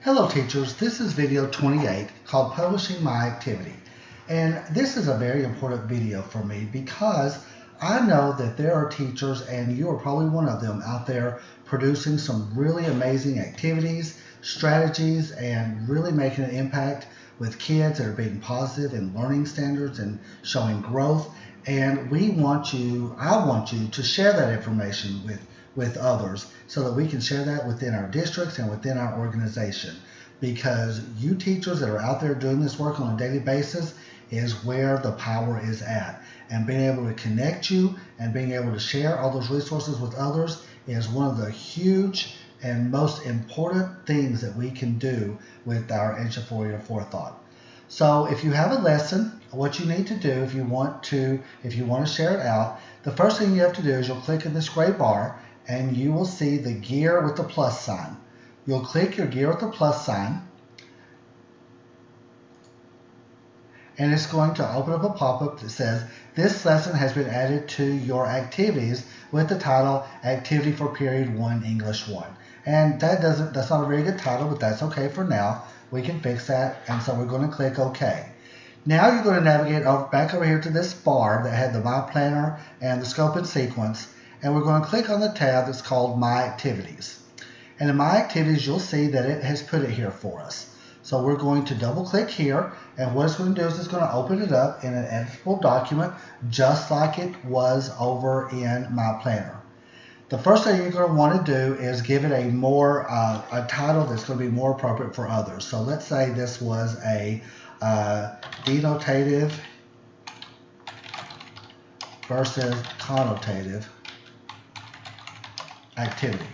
Hello teachers, this is video 28 called Publishing My Activity. And this is a very important video for me because I know that there are teachers, and you are probably one of them, out there producing some really amazing activities, strategies, and really making an impact with kids that are being positive in learning standards and showing growth. And I want you to share that information with others so that we can share that within our districts and within our organization. Because you teachers that are out there doing this work on a daily basis is where the power is at. And being able to connect you and being able to share all those resources with others is one of the huge and most important things that we can do with our Ancient Warrior Forethought. So if you have a lesson, what you need to do if you want to share it out, the first thing you have to do is you'll click in this gray bar and you will see the gear with the plus sign. You'll click your gear with the plus sign and it's going to open up a pop-up that says this lesson has been added to your activities with the title Activity for Period 1 English 1. And that's not a very good title, but that's okay for now. We can fix that, and so we're going to click OK. Now you're going to navigate back over here to this bar that had the My Planner and the Scope and Sequence, and we're going to click on the tab that's called My Activities. And in My Activities, you'll see that it has put it here for us. So we're going to double click here, and what it's going to do is it's going to open it up in an editable document just like it was over in My Planner. The first thing you're going to want to do is give it a title that's going to be more appropriate for others. So let's say this was a denotative versus connotative activity.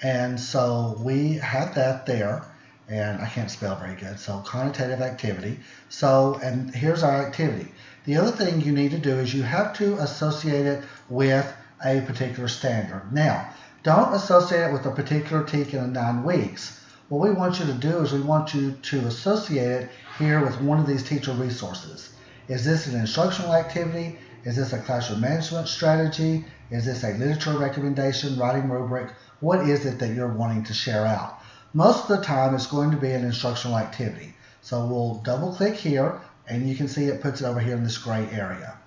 And so we have that there, and I can't spell very good, so connotative activity. So, and here's our activity. The other thing you need to do is you have to associate it with a particular standard. Now, don't associate it with a particular TEK in 9 weeks. What we want you to do is we want you to associate it here with one of these teacher resources. Is this an instructional activity? Is this a classroom management strategy? Is this a literature recommendation, writing rubric? What is it that you're wanting to share out? Most of the time it's going to be an instructional activity. So we'll double click here and you can see it puts it over here in this gray area.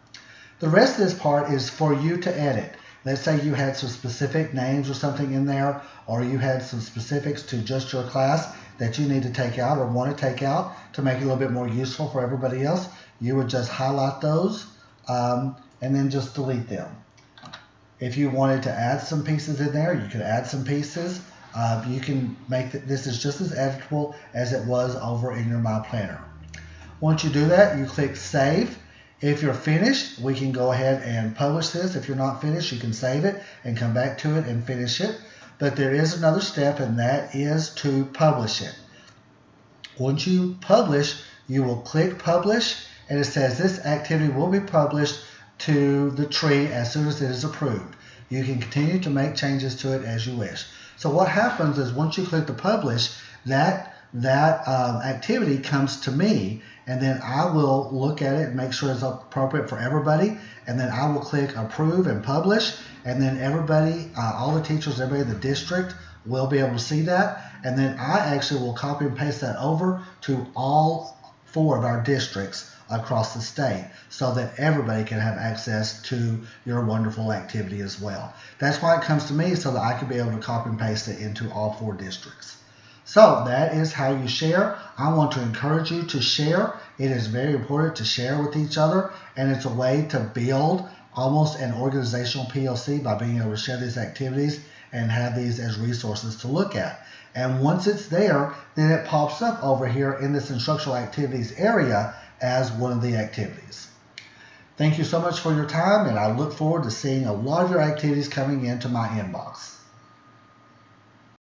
The rest of this part is for you to edit. Let's say you had some specific names or something in there, or you had some specifics to just your class that you need to take out or want to take out to make it a little bit more useful for everybody else. You would just highlight those and then just delete them. If you wanted to add some pieces in there, you could add some pieces. You can make this is just as editable as it was over in your My Planner. Once you do that, you click Save. If you're finished, we can go ahead and publish this. If you're not finished, you can save it and come back to it and finish it. But there is another step, and that is to publish it. Once you publish, you will click Publish, and it says this activity will be published to the tree as soon as it is approved. You can continue to make changes to it as you wish. So what happens is once you click the Publish, that activity comes to me, and then I will look at it and make sure it's appropriate for everybody, and then I will click Approve and Publish, and then everybody, all the teachers, everybody in the district will be able to see that, and then I actually will copy and paste that over to all 4 of our districts across the state so that everybody can have access to your wonderful activity as well. That's why it comes to me, so that I can be able to copy and paste it into all 4 districts. So that is how you share. I want to encourage you to share. It is very important to share with each other, and it's a way to build almost an organizational PLC by being able to share these activities and have these as resources to look at. And once it's there, then it pops up over here in this instructional activities area as one of the activities. Thank you so much for your time, and I look forward to seeing a lot of your activities coming into my inbox.